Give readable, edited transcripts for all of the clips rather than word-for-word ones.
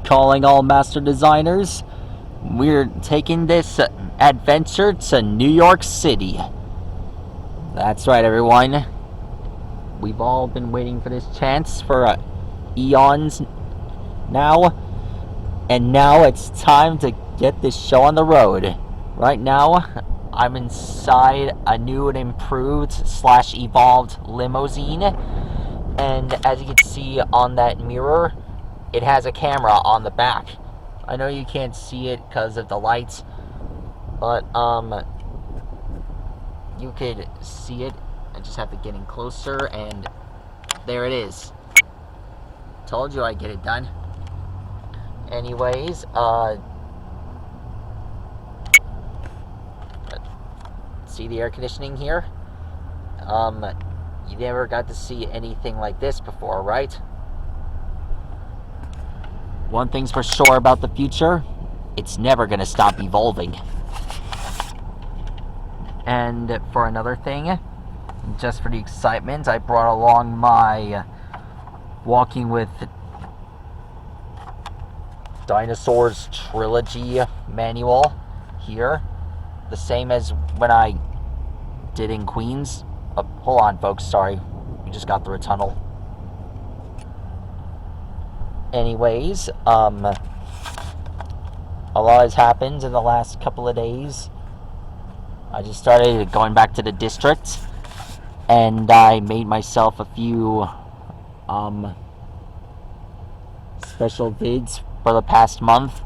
Calling all master designers. We're taking this adventure to New York City. That's right, everyone. We've all been waiting for this chance for eons now. And now it's time to get this show on the road. Right now, I'm inside a new and improved / evolved limousine. And as you can see on that mirror, it has a camera on the back. I know you can't see it because of the lights, but you could see it. I just have to get in closer, and there it is. Told you I'd get it done. Anyways, see the air conditioning here? You never got to see anything like this before, right? One thing's for sure about the future, it's never gonna stop evolving. And for another thing, just for the excitement, I brought along my Walking with Dinosaurs Trilogy manual here. The same as when I did in Queens. Hold on, folks, sorry. We just got through a tunnel. Anyways, a lot has happened in the last couple of days. I just started going back to the district, and I made myself a few special vids for the past month,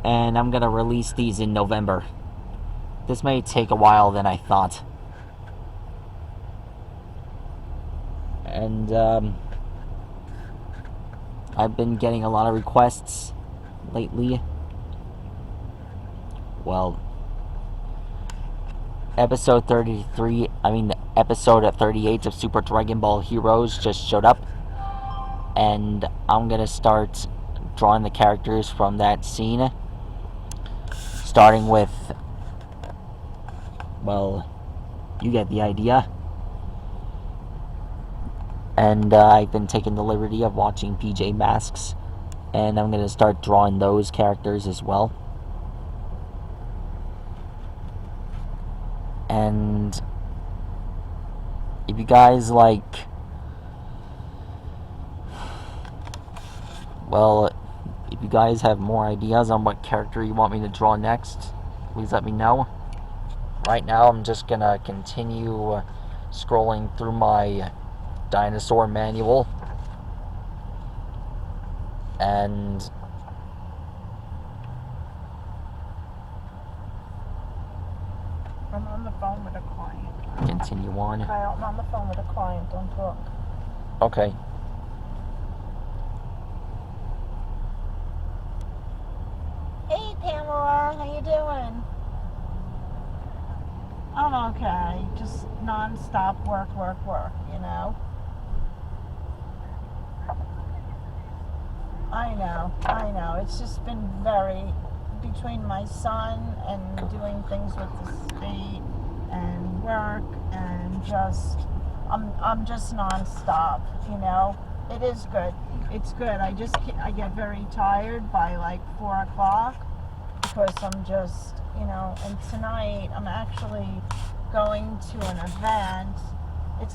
and I'm gonna release these in November. This may take a while than I thought. And I've been getting a lot of requests lately. Well, episode 38 of Super Dragon Ball Heroes just showed up, and I'm gonna start drawing the characters from that scene, starting with, well, you get the idea. And I've been taking the liberty of watching PJ Masks, and I'm gonna start drawing those characters as well. And if you guys like, well, if you guys have more ideas on what character you want me to draw next, please let me know. Right now, I'm just gonna continue scrolling through my dinosaur manual, and I'm on the phone with a client. Continue on. Kyle, I'm on the phone with a client. Don't talk. Okay. Hey, Pamela. How you doing? I'm okay. Just non-stop work, you know? I know. It's just been very, between my son and doing things with the state and work and just, I'm just non-stop, you know? It is good. It's good. I get very tired by like 4 o'clock because I'm just, you know, and tonight I'm actually going to an event. It's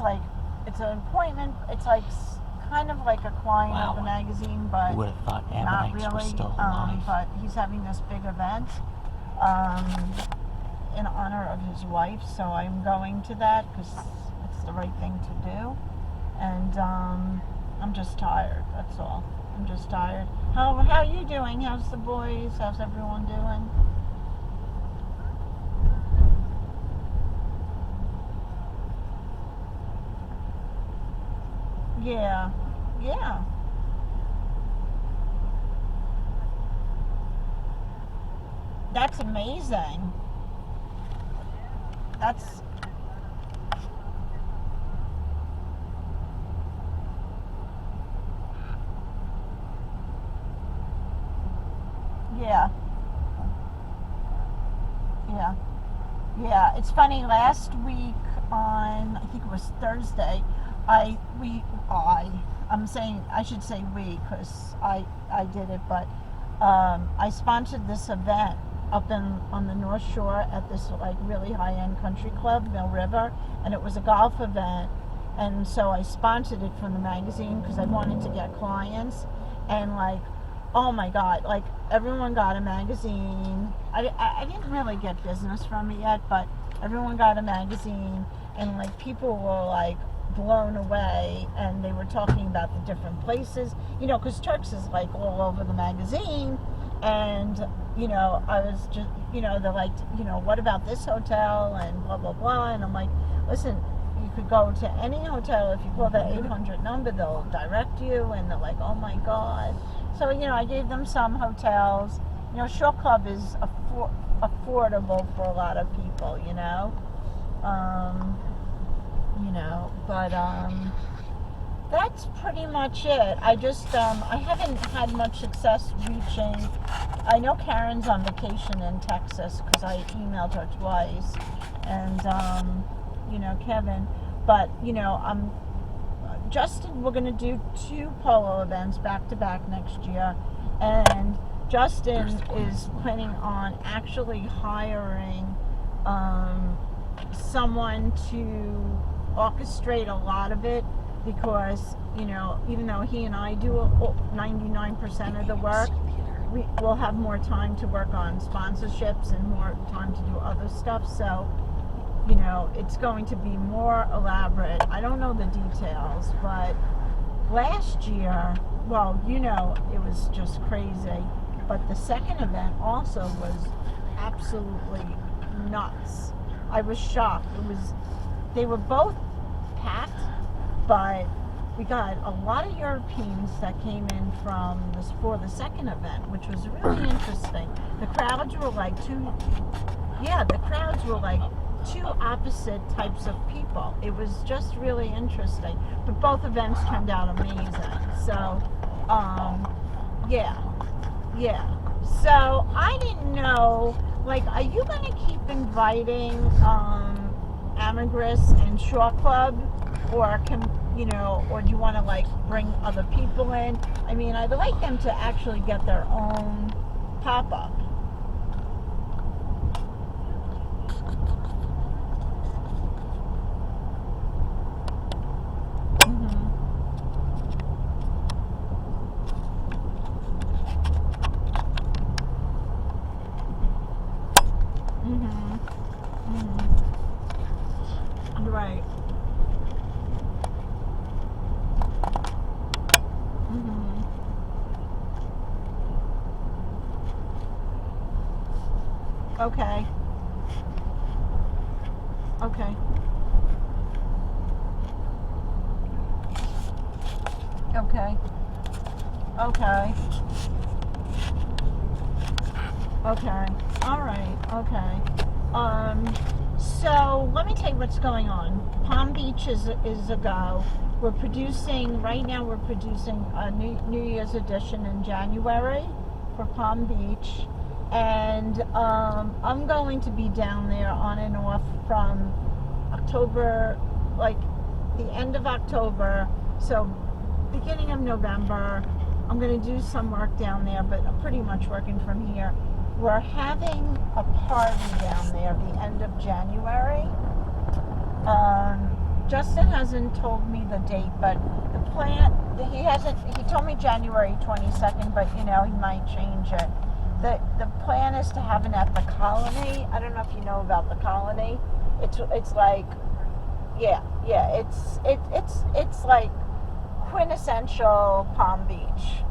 an appointment. It's like kind of like a client of the magazine, but not really. But he's having this big event in honor of his wife, so I'm going to that because it's the right thing to do. And I'm just tired. That's all. I'm just tired. How are you doing? How's the boys? How's everyone doing? Yeah. That's amazing. That's yeah. It's funny. Last week on, I think it was Thursday, I I'm saying, I should say we, because I did it, but I sponsored this event up on the North Shore at this like really high-end country club, Mill River, and it was a golf event. And so I sponsored it from the magazine because I wanted to get clients. And like, oh my God, like everyone got a magazine. I didn't really get business from it yet, but everyone got a magazine, and like people were like blown away, and they were talking about the different places, you know, because Turks is like all over the magazine. And you know, I was just, you know, they're like, you know, what about this hotel and blah blah blah, and I'm like, listen, you could go to any hotel. If you call that 800 number, they'll direct you. And they're like, oh my God. So, you know, I gave them some hotels. You know, Shore Club is affordable for a lot of people, you know. But that's pretty much it. I just, I haven't had much success reaching. I know Karen's on vacation in Texas because I emailed her twice. And, you know, Kevin, but you know, Justin, we're gonna do 2 polo events back to back next year, and Justin is planning on actually hiring someone to orchestrate a lot of it, because you know, even though he and I do 99% of the work, we will have more time to work on sponsorships and more time to do other stuff. So you know, it's going to be more elaborate. I don't know the details, but last year, well, you know, it was just crazy. But the second event also was absolutely nuts. I was shocked. They were both packed, but we got a lot of Europeans that came in for the second event, which was really interesting. The crowds were like two opposite types of people. It was just really interesting. But both events turned out amazing. So, yeah. So I didn't know, like, are you going to keep inviting Ambergris and Shore Club, or or do you want to like bring other people in? I mean, I'd like them to actually get their own pop-up. Right. Okay. All right. Okay. So let me tell you what's going on. Palm Beach is a go. We're producing a New Year's edition in January for Palm Beach, and I'm going to be down there on and off from October, like the end of October, so beginning of November. I'm going to do some work down there, but I'm pretty much working from here. We're having a party down there the end of January. Justin hasn't told me the date, but he told me January 22nd, but you know, he might change it. The plan is to have it at the Colony. I don't know if you know about the Colony. It's like, it's like quintessential Palm Beach.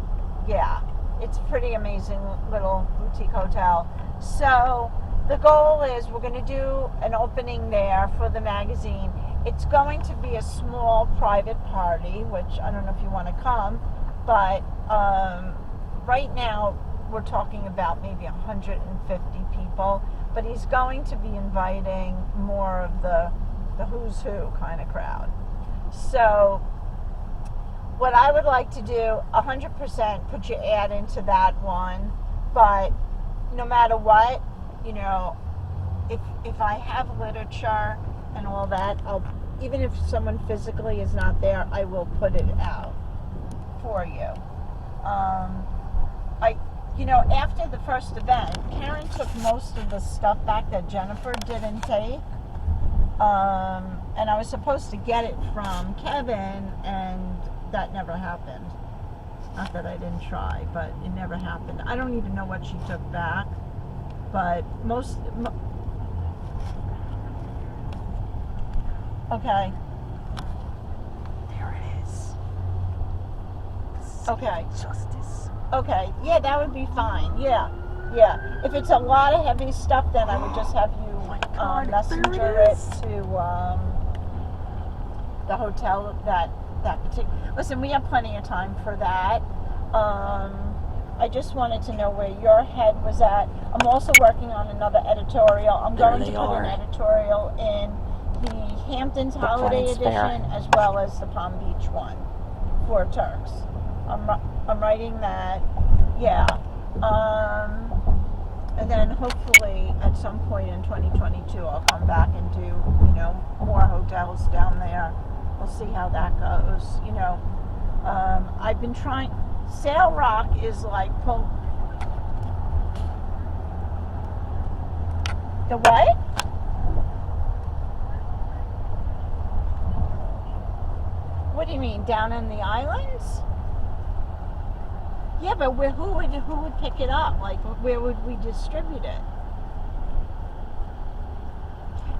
Yeah. It's a pretty amazing little boutique hotel. So the goal is we're going to do an opening there for the magazine. It's going to be a small private party, which I don't know if you want to come, but right now we're talking about maybe 150 people. But he's going to be inviting more of the who's who kind of crowd. So what I would like to do, 100% put your ad into that one, but no matter what, you know, if I have literature and all that, even if someone physically is not there, I will put it out. for you. After the first event, Karen took most of the stuff back that Jennifer didn't take. And I was supposed to get it from Kevin, and that never happened. Not that I didn't try, but it never happened. I don't even know what she took back, but okay. There it is. Okay. Justice. Okay, yeah, that would be fine. Yeah. If it's a lot of heavy stuff, then I would just have you messenger it to the hotel that particular. Listen, we have plenty of time for that. I just wanted to know where your head was at. I'm also working on another editorial. I'm going to put an editorial in the Hamptons Holiday Edition as well as the Palm Beach one for Turks. I'm writing that, yeah. And then hopefully at some point in 2022 I'll come back and do, more hotels down there. We'll see how that goes. I've been trying. Sail Rock is like the what? What do you mean, down in the islands? Yeah, but who would pick it up? Like, where would we distribute it?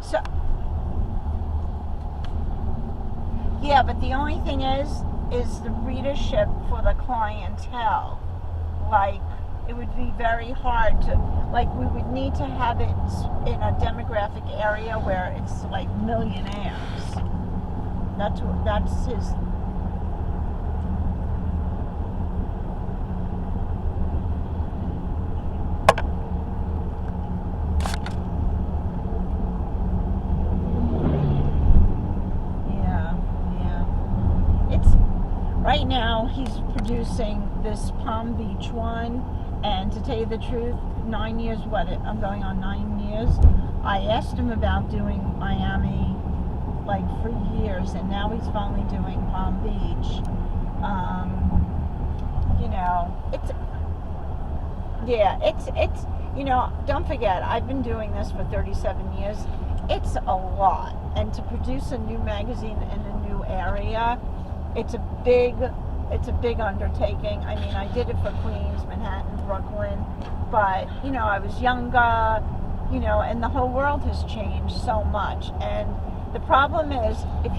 So, yeah, but the only thing is the readership for the clientele. Like, it would be very hard to, like, we would need to have it in a demographic area where it's like millionaires. That's his. Right now, he's producing this Palm Beach one, and to tell you the truth, 9 years, I'm going on 9 years. I asked him about doing Miami, like, for years, and now he's finally doing Palm Beach. It's don't forget, I've been doing this for 37 years. It's a lot, and to produce a new magazine in a new area, it's a big undertaking. I mean, I did it for Queens, Manhattan, Brooklyn, but I was younger, and the whole world has changed so much. And the problem is, if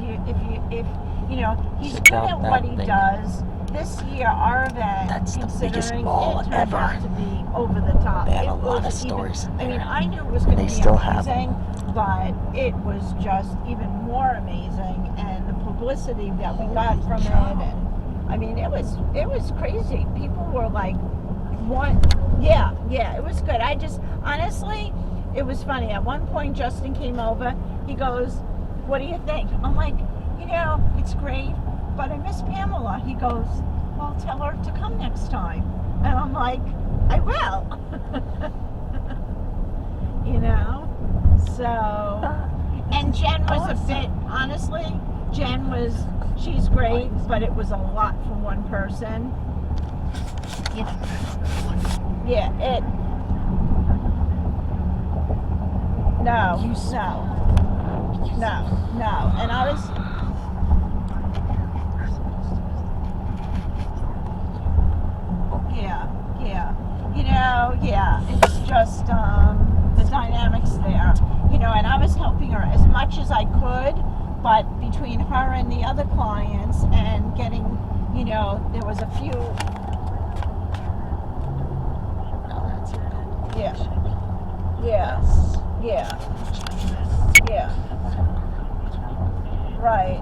he's good at what he does. This year, our event, that's the biggest considering ball it turned ever. out to be over the top. They had a It lot of was stories in I mean, there. I knew it was going to They be still have amazing, but it was just even more amazing, and the publicity that we got from it, and I mean, it was crazy. People were like, "What?" Yeah, it was good. I just honestly, it was funny. At one point, Justin came over. He goes, "What do you think?" I'm like, it's great, but I miss Pamela. He goes, "Well, tell her to come next time." And I'm like, "I will." So, and Jen was a bit, honestly, she's great, but it was a lot for one person. No. And I was, it's just the dynamics there, and I was helping her as much as I could, but between her and the other clients and getting, there was a few. Right.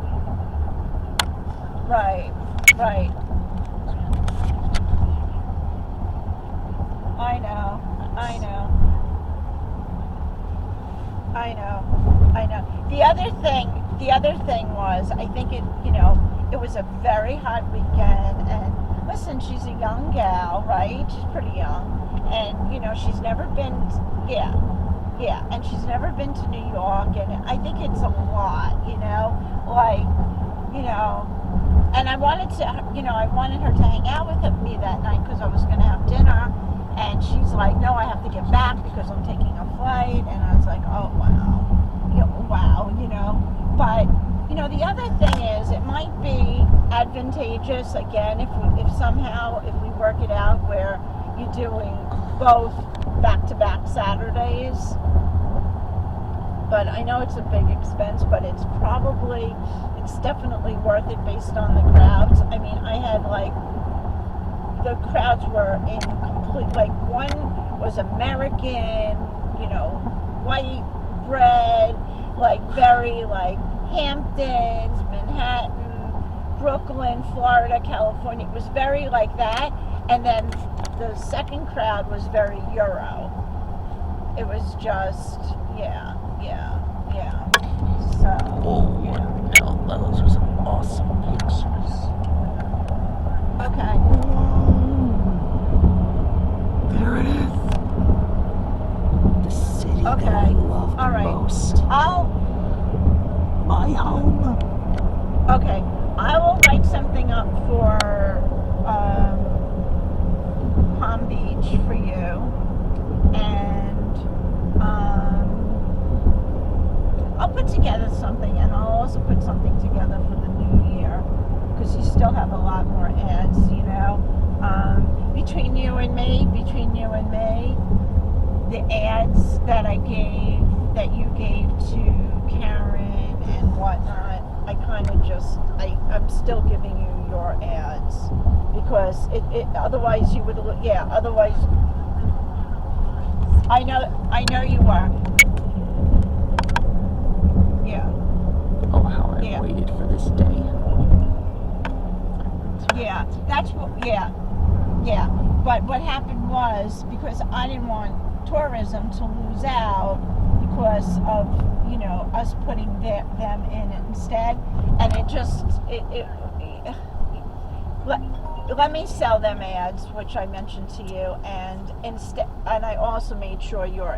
I know. The other thing was, I think it was a very hot weekend, and listen, she's a young gal, right? She's pretty young, and she's never been, and she's never been to New York, and I think it's a lot, And I wanted to, I wanted her to hang out with me that night because I was going to have dinner. And she's like, no, I have to get back because I'm taking a flight. And I was like, oh, wow. Wow. But, the other thing is it might be advantageous, again, if we work it out where you're doing both back-to-back Saturdays. But I know it's a big expense, but it's definitely worth it based on the crowds. I mean, I had the crowds were in complete, one was American, white bread, very Hamptons, Manhattan, Brooklyn, Florida, California. It was very like that. And then the second crowd was very Euro. It was just, yeah. So, Oh, yeah. no, those are some awesome pictures. Okay. There it is. The city that I Okay. love the All right. most. My home. Okay. I will write something up for Palm Beach for you, and I'll put together something, and I'll also put something together for the new year because you still have a lot more ads, between you and me, the ads that you gave to Karen and whatnot, I kind of I'm still giving you your ads because otherwise you would, otherwise, I know you are. Yeah. Oh, how I Yeah. waited for this day. Yeah, that's what. Yeah. But what happened was because I didn't want tourism to lose out because of us putting them in instead, and let me sell them ads, which I mentioned to you, and I also made sure your